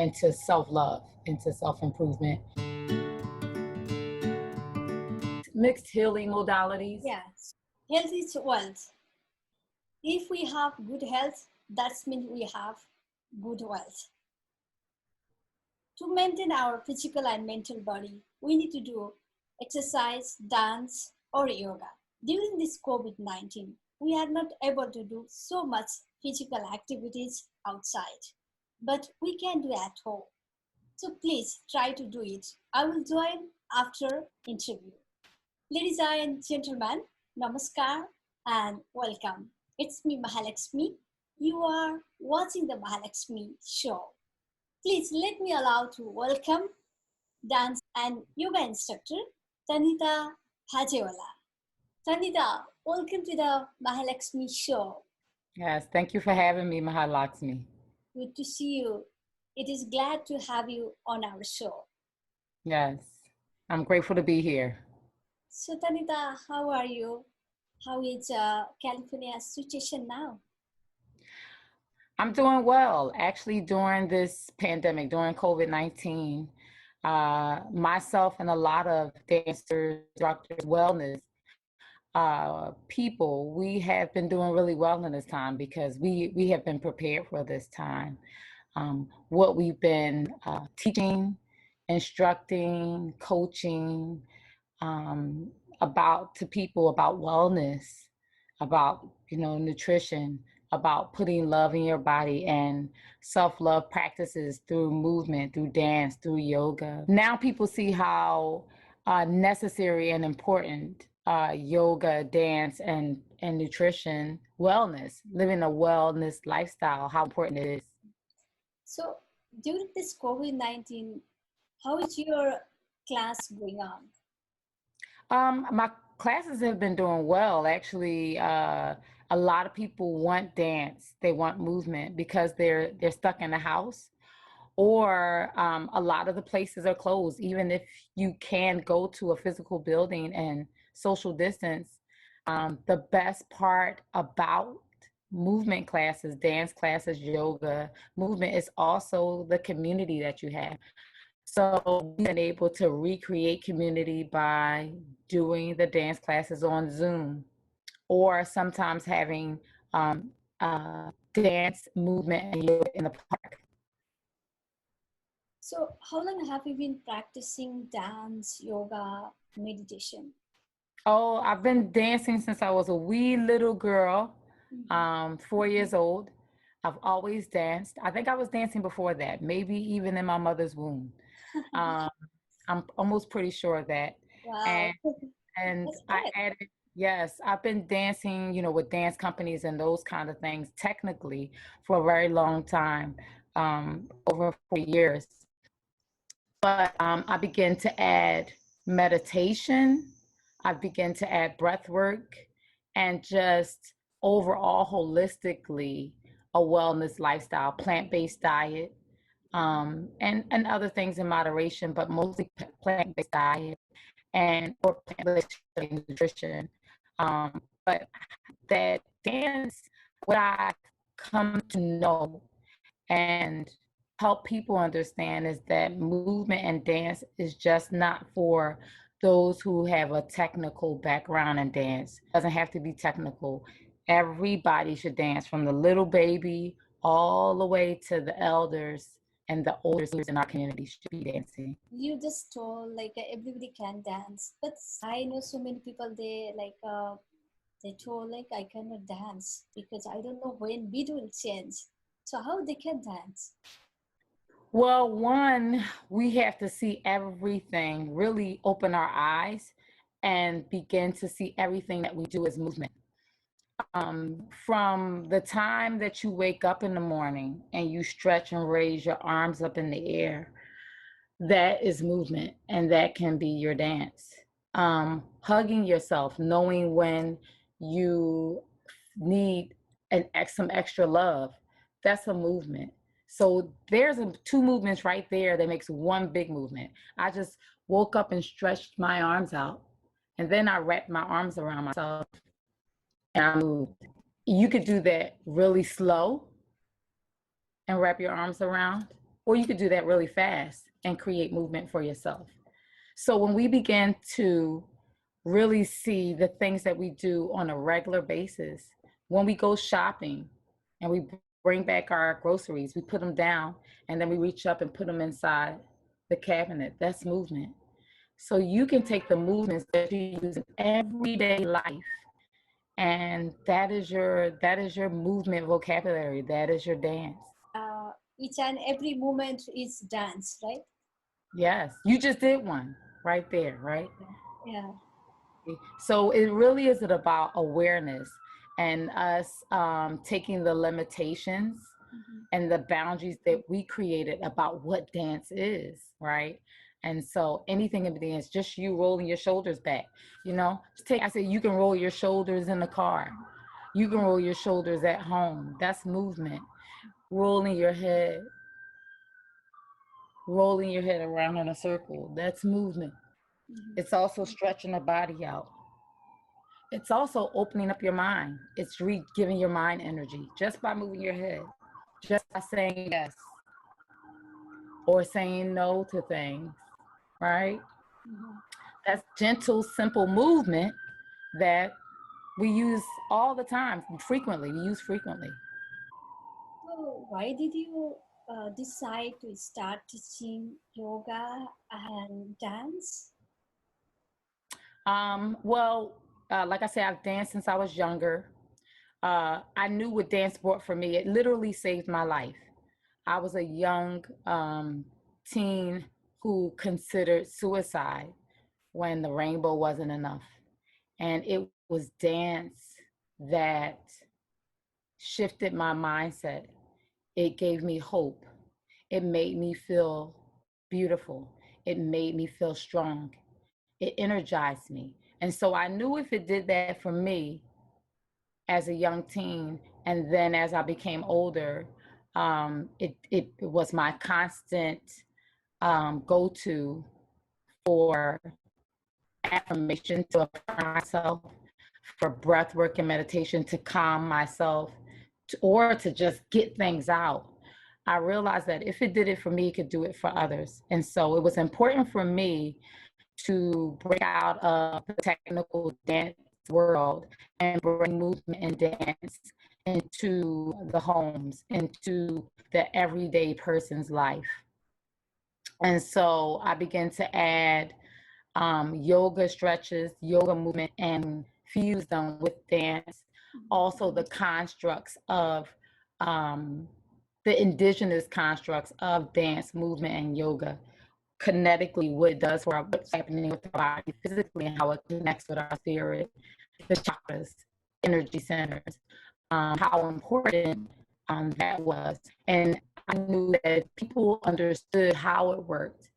into self-love, into self-improvement. Mixed healing modalities. Yes. Health is wealth. If we have good health, that means we have good wealth. To maintain our physical and mental body, we need to do exercise, dance, or yoga. During this COVID-19, we are not able to do so much physical activities outside, but we can do at home. So please try to do it. I will join after interview. Ladies and gentlemen, namaskar and welcome. It's me, Mahalaxmi. You are watching the Mahalaxmi Show. Please let me allow to welcome dance and yoga instructor, Tanita Fajeola. Tanita, welcome to the Mahalaxmi Show. Yes, thank you for having me, Mahalaxmi. Good to see you. It is glad to have you on our show. Yes, I'm grateful to be here. So Tanita, how are you? How is California's situation now? I'm doing well. Actually, during this pandemic, during COVID-19, myself and a lot of dancers, instructors, wellness people, we have been doing really well in this time because we have been prepared for this time. What we've been teaching, instructing, coaching about to people about wellness, about nutrition, about putting love in your body and self-love practices through movement, through dance, through yoga. Now people see how necessary and important yoga, dance, and nutrition, wellness, living a wellness lifestyle, how important it is. So during this COVID-19, how is your class going on? My classes have been doing well. Actually, a lot of people want dance. They want movement because they're stuck in the house, or a lot of the places are closed. Even if you can go to a physical building and social distance, the best part about movement classes, dance classes, yoga, movement is also the community that you have. So we've been able to recreate community by doing the dance classes on Zoom, or sometimes having dance, movement, and yoga in the park. So how long have you been practicing dance, yoga, meditation? Oh, I've been dancing since I was a wee little girl, 4 years old. I've always danced. I think I was dancing before that, maybe even in my mother's womb. I'm almost pretty sure of that. Wow. And I added, yes, I've been dancing, with dance companies and those kind of things technically for a very long time, over 4 years. But I began to add meditation. I began to add breath work and just overall holistically a wellness lifestyle, plant-based diet, and other things in moderation, but mostly plant-based diet or plant-based nutrition. But that dance, what I come to know and help people understand is that movement and dance is just not for those who have a technical background in dance. It doesn't have to be technical. Everybody should dance, from the little baby all the way to the elders and the older seniors in our community should be dancing. You just told everybody can dance, but I know so many people, they told I cannot dance because I don't know when beat will change. So how they can dance? Well, one, we have to see everything, really open our eyes and begin to see everything that we do as movement. From the time that you wake up in the morning and you stretch and raise your arms up in the air, that is movement, and that can be your dance. Hugging yourself, knowing when you need some extra love, that's a movement. So there's two movements right there that makes one big movement. I just woke up and stretched my arms out, and then I wrapped my arms around myself and I moved. You could do that really slow and wrap your arms around, or you could do that really fast and create movement for yourself. So when we begin to really see the things that we do on a regular basis, when we go shopping and we bring back our groceries, we put them down and then we reach up and put them inside the cabinet, that's movement. So you can take the movements that you use in everyday life, and that is your movement vocabulary. That is your dance. Each and every moment is dance, right? Yes, you just did one right there, right? Yeah. So it really is about awareness and us taking the limitations and the boundaries that we created about what dance is, right? And so anything in dance, just you rolling your shoulders back, I said you can roll your shoulders in the car. You can roll your shoulders at home. That's movement. Rolling your head, rolling your head around in a circle. That's movement. It's also stretching the body out. It's also opening up your mind. It's giving your mind energy just by moving your head, just by saying yes or saying no to things, right? That's gentle, simple movement that we use all the time, frequently. We use frequently. So why did you decide to start teaching yoga and dance? Well, like I said, I've danced since I was younger. I knew what dance brought for me. It literally saved my life. I was a young teen who considered suicide when the rainbow wasn't enough. And it was dance that shifted my mindset. It gave me hope. It made me feel beautiful. It made me feel strong. It energized me. And so I knew if it did that for me as a young teen, and then as I became older, it was my constant go-to for affirmation to affirm myself, for breath work and meditation to calm myself, or to just get things out. I realized that if it did it for me, it could do it for others. And so it was important for me to break out of the technical dance world and bring movement and dance into the homes, into the everyday person's life. And so I began to add yoga stretches, yoga movement, and fuse them with dance. Also, the constructs of the indigenous constructs of dance, movement, and yoga, kinetically, what it does for what's happening with the body physically and how it connects with our spirit, the chakras, energy centers, how important that was. And I knew that if people understood how it worked,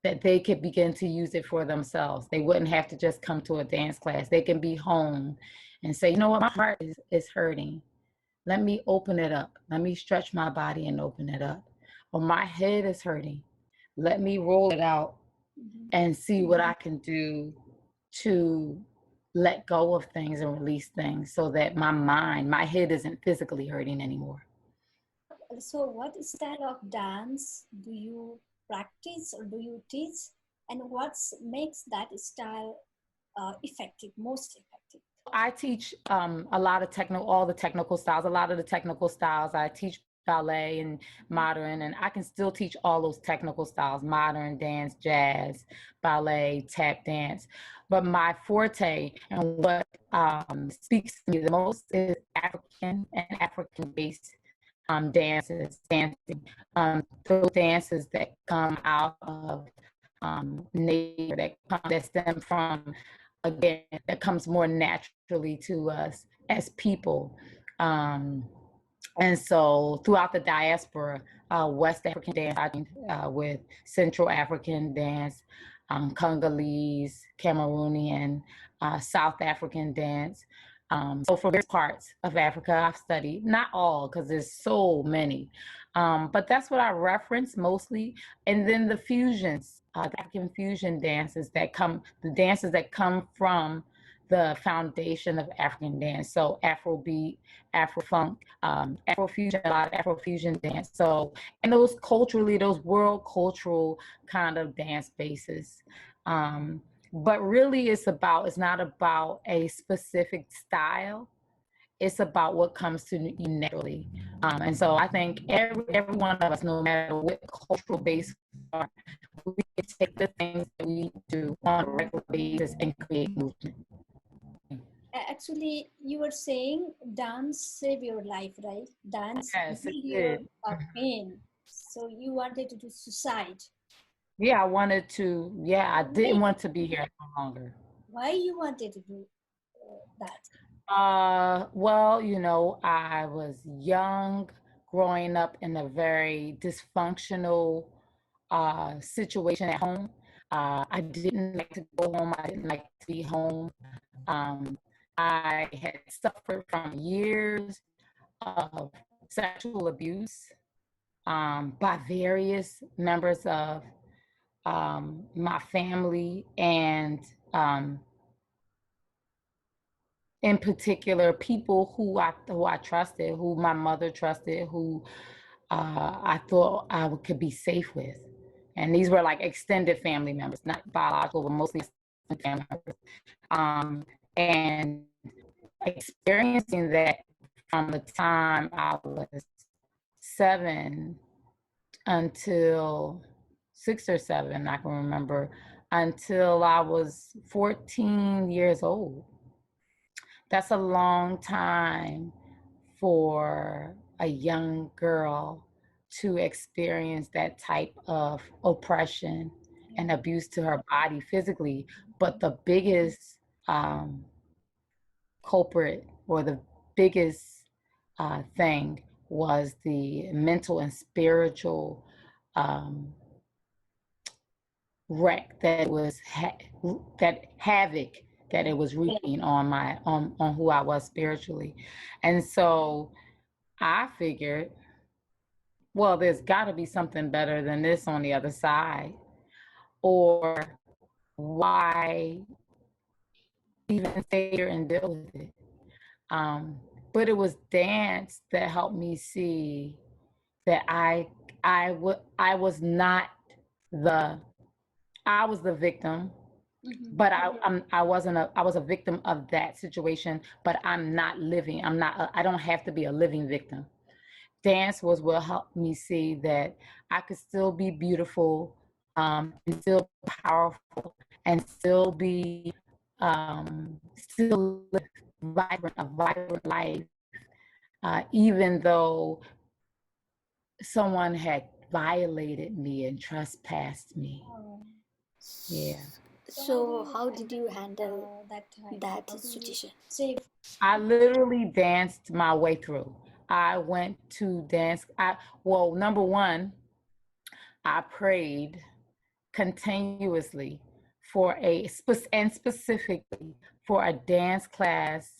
that they could begin to use it for themselves. They wouldn't have to just come to a dance class. They can be home and say, you know what, my heart is hurting. Let me open it up. Let me stretch my body and open it up. Or my head is hurting. Let me roll it out and see what I can do to let go of things and release things so that my head isn't physically hurting anymore. So what style of dance do you practice or do you teach? And what makes that style effective, most effective? I teach all the technical styles, a lot of the technical styles. I teach ballet and modern, and I can still teach all those technical styles, modern dance, jazz, ballet, tap dance. But my forte and what speaks to me the most is African and African-based dancing. Those dances that come out of nature, that stem from, again, that comes more naturally to us as people. And so throughout the diaspora, West African dance, with Central African dance, Congolese, Cameroonian, South African dance. So for various parts of Africa, I've studied, not all, because there's so many, but that's what I reference mostly. And then the fusions, the African fusion dances the dances that come from the foundation of African dance. So Afrobeat, Afro-funk, Afrofusion, a lot of Afrofusion dance. So, and those culturally, those world cultural kind of dance bases. But really it's not about a specific style. It's about what comes to you naturally. And so I think every one of us, no matter what cultural base we are, we can take the things that we do on a regular basis and create movement. Actually, you were saying dance save your life, right? Dance Yes, heal it your did. pain. So you wanted to do suicide. Yeah, I didn't want to be here no longer. Why you wanted to do that? Well, I was young, growing up in a very dysfunctional situation at home. I didn't like to go home. I didn't like to be home. Um, I had suffered from years of sexual abuse by various members of my family, and in particular people who I trusted, who my mother trusted, who I thought I could be safe with. And these were like extended family members, not biological, but mostly extended family members. And experiencing that from the time I was 7 until 6 or 7, I can remember, until I was 14 years old. That's a long time for a young girl to experience that type of oppression and abuse to her body physically. But the biggest culprit, or the biggest thing, was the mental and spiritual wreck that was that havoc that it was wreaking on on who I was spiritually. And so I figured, well, there's got to be something better than this on the other side, or why even stay here and deal with it? But it was dance that helped me see that I was not the I was the victim, but I was a victim of that situation, but I'm not living. I don't have to be a living victim. Dance was what helped me see that I could still be beautiful, and still powerful, and still be still live a vibrant life, even though someone had violated me and trespassed me. Yeah. So how did you handle that situation? I literally danced my way through. I went to dance. Well, number one, I prayed continuously and specifically for a dance class,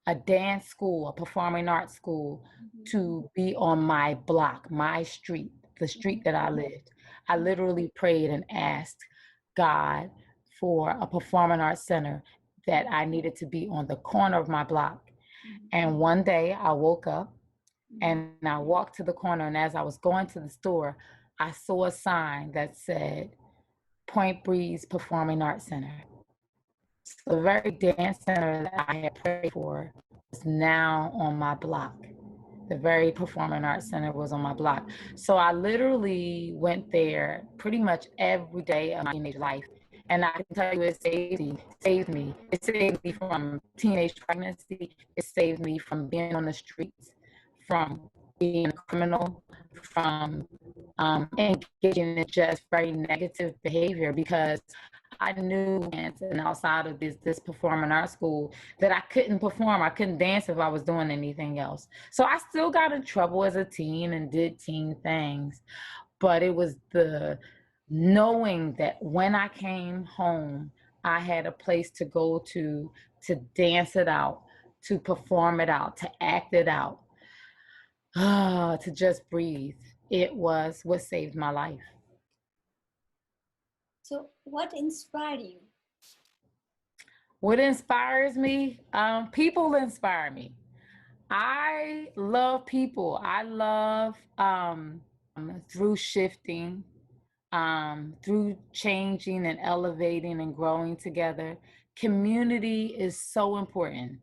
a dance school, a performing arts school, to be on my block, my street, the street that I lived. I literally prayed and asked God for a performing arts center that I needed to be on the corner of my block. And one day I woke up and I walked to the corner, and as I was going to the store, I saw a sign that said Point Breeze Performing Arts Center. So the very dance center that I had prayed for is now on my block. The very performing arts center was on my block. So I literally went there pretty much every day of my teenage life. And I can tell you, it saved me. It saved me from teenage pregnancy. It saved me from being on the streets, from being a criminal, from engaging in just very negative behavior, because I knew dancing outside of this performing arts school that I couldn't perform. I couldn't dance if I was doing anything else. So I still got in trouble as a teen and did teen things. But it was the knowing that when I came home, I had a place to go to dance it out, to perform it out, to act it out, to just breathe. It was what saved my life. So what inspired you? What inspires me? People inspire me. I love people. I love through shifting, through changing and elevating and growing together. Community is so important.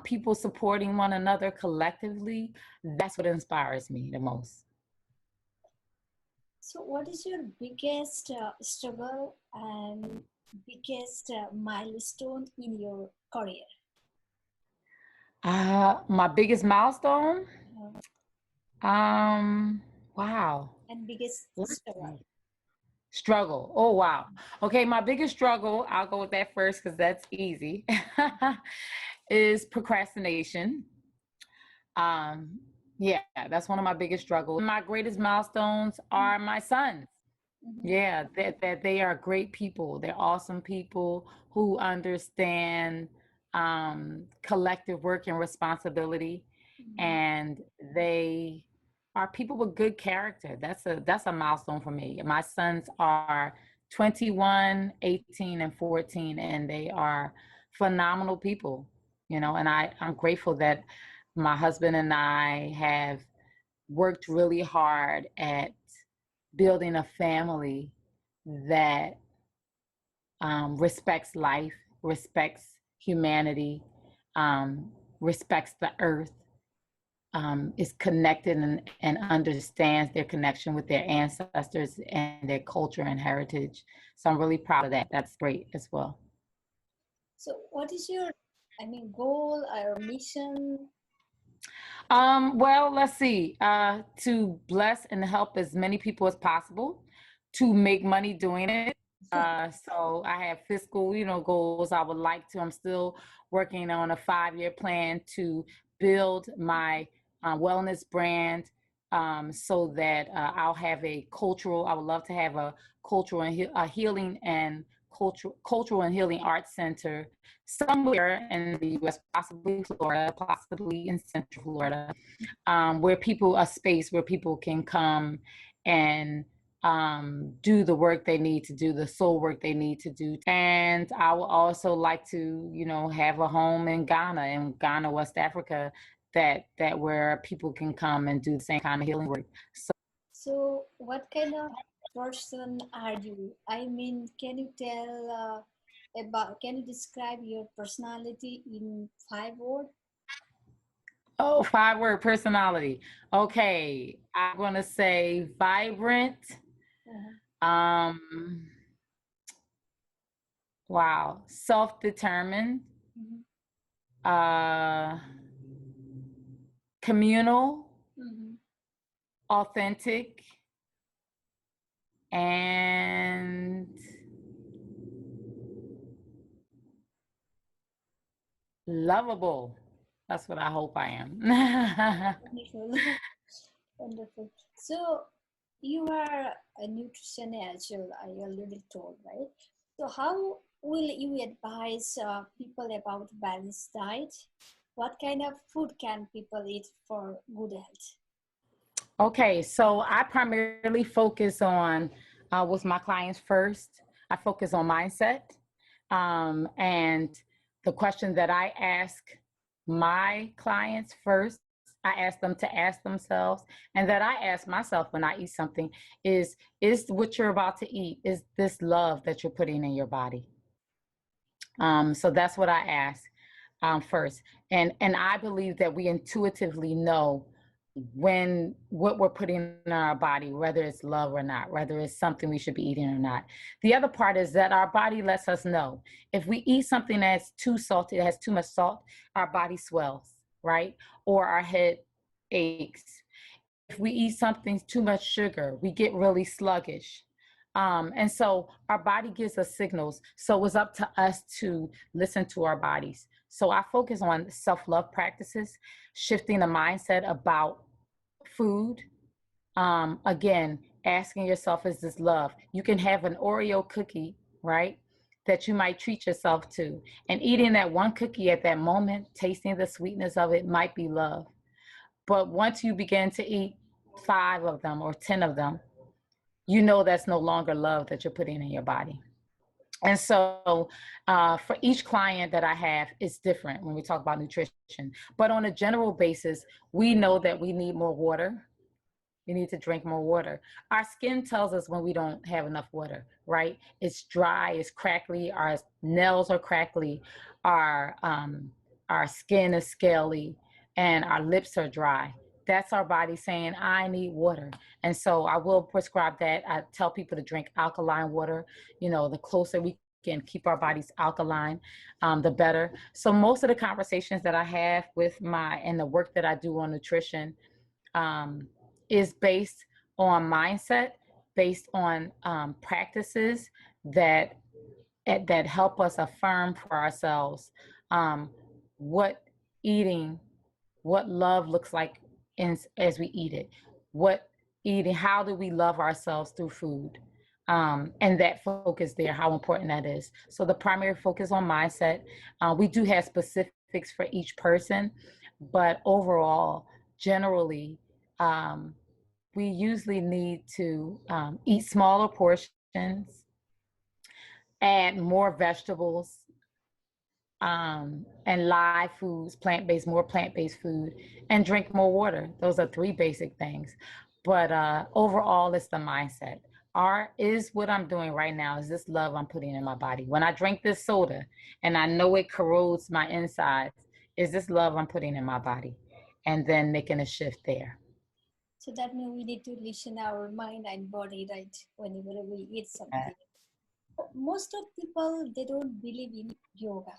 People supporting one another collectively, that's what inspires me the most. So, what is your biggest struggle and biggest milestone in your career? My biggest milestone? Uh, Wow. and biggest struggle? Struggle. Oh, wow. Okay, my biggest struggle, I'll go with that first because that's easy, is procrastination. Um, yeah, that's one of my biggest struggles. My greatest milestones are my sons. Yeah, that they are great people. They're awesome people who understand collective work and responsibility, and they are people with good character. That's a milestone for me. My sons are 21, 18, and 14, and they are phenomenal people, and I'm grateful that my husband and I have worked really hard at building a family that respects life, respects humanity, respects the earth, is connected and understands their connection with their ancestors and their culture and heritage. So I'm really proud of that. That's great as well. So, what is your, goal or mission? Well, let's see. To bless and help as many people as possible, to make money doing it. So I have fiscal, goals. I would like to. I'm still working on a 5-year plan to build my wellness brand, so that I'll have a cultural. I would love to have a cultural and a healing and cultural and healing arts center somewhere in the U.S., possibly Florida, possibly in Central Florida, where a space where people can come and do the work they need to do, the soul work they need to do. And I would also like to, have a home in Ghana, West Africa, that where people can come and do the same kind of healing work. So, what kind of person are you? Can you tell can you describe your personality in 5 words? Oh, 5-word personality. Okay, I'm gonna say vibrant. Wow, self-determined, communal, authentic, and lovable. That's what I hope I am. Wonderful. Wonderful. So you are a nutritionist, as you already told, right? So how will you advise people about balanced diet? What kind of food can people eat for good health? Okay, so I primarily focus on, with my clients first, I focus on mindset. And the question that I ask my clients first, I ask them to ask themselves, and that I ask myself when I eat something is what you're about to eat, is this love that you're putting in your body? So that's what I ask first. And I believe that we intuitively know when what we're putting in our body, whether it's love or not, whether it's something we should be eating or not. The other part is that our body lets us know. If we eat something that's too salty, that has too much salt, our body swells, right? Or our head aches. If we eat something too much sugar, we get really sluggish. And so our body gives us signals. So it's up to us to listen to our bodies. So I focus on self-love practices, shifting the mindset about food. Again, asking yourself, is this love? You can have an Oreo cookie, right, that you might treat yourself to. And eating that one cookie at that moment, tasting the sweetness of it might be love. But once you begin to eat 5 of them or 10 of them, you know that's no longer love that you're putting in your body. And so for each client that I have, it's different when we talk about nutrition. But on a general basis, we know that we need more water. We need to drink more water. Our skin tells us when we don't have enough water, right? It's dry, it's crackly, our nails are crackly, our skin is scaly, and our lips are dry. That's our body saying, I need water. And so I will prescribe that. I tell people to drink alkaline water. You know, the closer we can keep our bodies alkaline, the better. So most of the conversations that I have with and the work that I do on nutrition, is based on mindset, based on practices that help us affirm for ourselves what eating, what love looks like as we eat it, how do we love ourselves through food, and that focus there, how important that is. So the primary focus on mindset. We do have specifics for each person, but overall, generally, we usually need to eat smaller portions, add more vegetables, and live foods, more plant-based food, and drink more water. Those are 3 basic things. But overall, it's the mindset. Is what I'm doing right now, is this love I'm putting in my body. When I drink this soda and I know it corrodes my insides, is this love I'm putting in my body? And then making a shift there. So that means we need to listen our mind and body, right? Whenever we eat something. Most of people, they don't believe in yoga,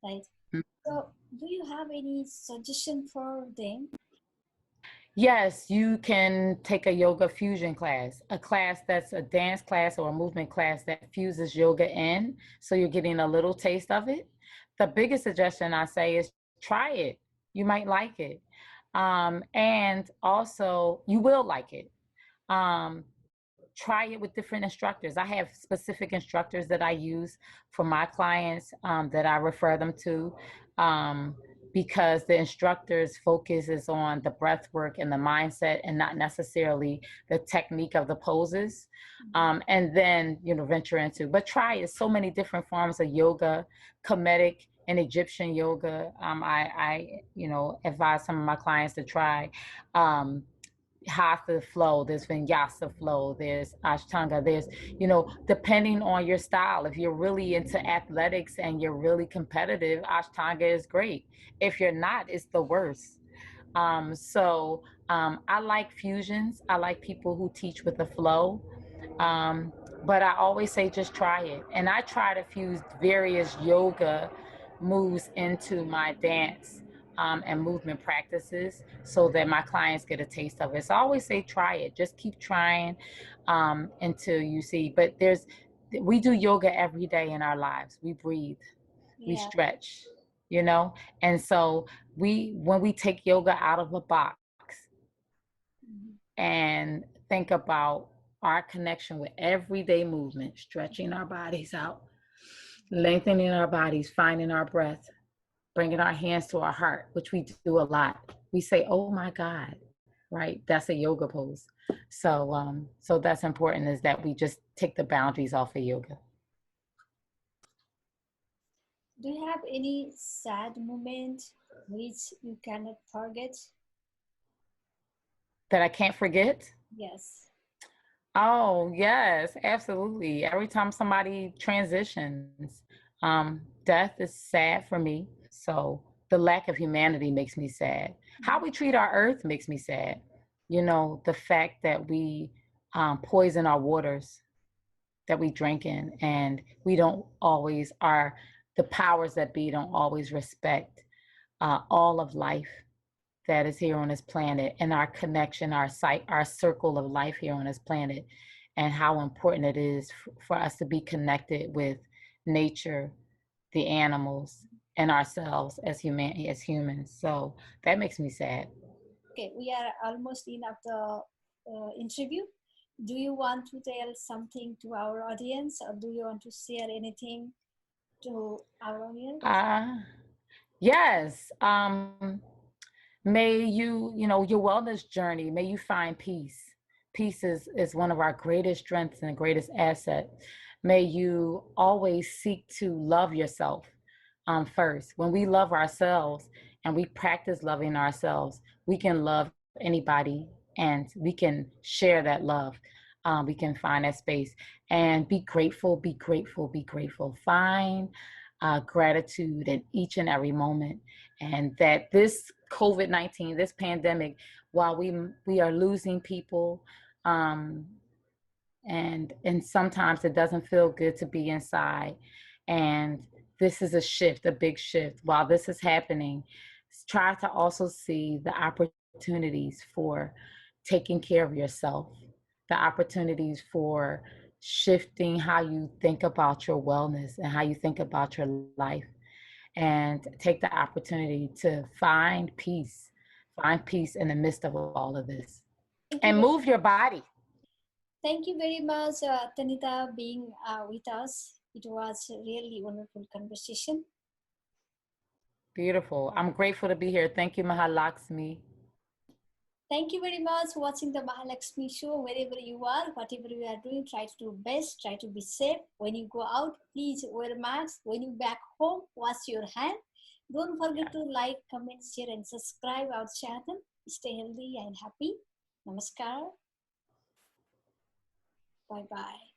right? So do you have any suggestion for them? Yes, you can take a yoga fusion class, a class that's a dance class or a movement class that fuses yoga in, so you're getting a little taste of it. The biggest suggestion I say is try it. You might like it. And also, you will like it. Try it with different instructors. I have specific instructors that I use for my clients, that I refer them to, because the instructor's focus is on the breath work and the mindset and not necessarily the technique of the poses. And then, venture into, but try it. So many different forms of yoga, Kemetic and Egyptian yoga. I advise some of my clients to try hatha flow, there's vinyasa flow, there's ashtanga, there's, depending on your style. If you're really into athletics and you're really competitive, ashtanga is great. If you're not, it's the worst. I like fusions. I like people who teach with the flow. But I always say just try it. And I try to fuse various yoga moves into my dance and movement practices so that my clients get a taste of it. So I always say try it. Just keep trying until you see. But we do yoga every day in our lives. We breathe, we stretch, and so when we take yoga out of a box and think about our connection with everyday movement, stretching our bodies out, lengthening our bodies, finding our breath, bringing our hands to our heart, which we do a lot. We say, oh my God, right? That's a yoga pose. So that's important, is that we just take the boundaries off of yoga. Do you have any sad moment which you cannot forget? That I can't forget? Yes. Oh, yes, absolutely. Every time somebody transitions, death is sad for me. So the lack of humanity makes me sad. How we treat our earth makes me sad. The fact that we poison our waters that we drink in, and we don't always, the powers that be don't always respect all of life that is here on this planet, and our connection, our circle of life here on this planet, and how important it is for us to be connected with nature, the animals, and ourselves as humans. So that makes me sad. Okay, we are almost in of the interview. Do you want to tell something to our audience, or do you want to share anything to our audience? Yes. May your wellness journey, may you find peace. Peace is one of our greatest strengths and greatest asset. May you always seek to love yourself first. When we love ourselves and we practice loving ourselves, we can love anybody and we can share that love. We can find that space and be grateful, be grateful, be grateful. Find gratitude in each and every moment. And that this COVID-19, this pandemic, while we are losing people, and sometimes it doesn't feel good to be inside, and this is a shift, a big shift. While this is happening, try to also see the opportunities for taking care of yourself, the opportunities for shifting how you think about your wellness and how you think about your life, and take the opportunity to find peace in the midst of all of this, and move your body. Thank you very much, Tanita, being with us. It was a really wonderful conversation. Beautiful. I'm grateful to be here. Thank you, Mahalaxmi. Thank you very much for watching the Mahalaxmi Show. Wherever you are, whatever you are doing, try to do best. Try to be safe. When you go out, please wear a mask. When you back home, wash your hand. Don't forget to like, comment, share, and subscribe our channel. Stay healthy and happy. Namaskar. Bye-bye.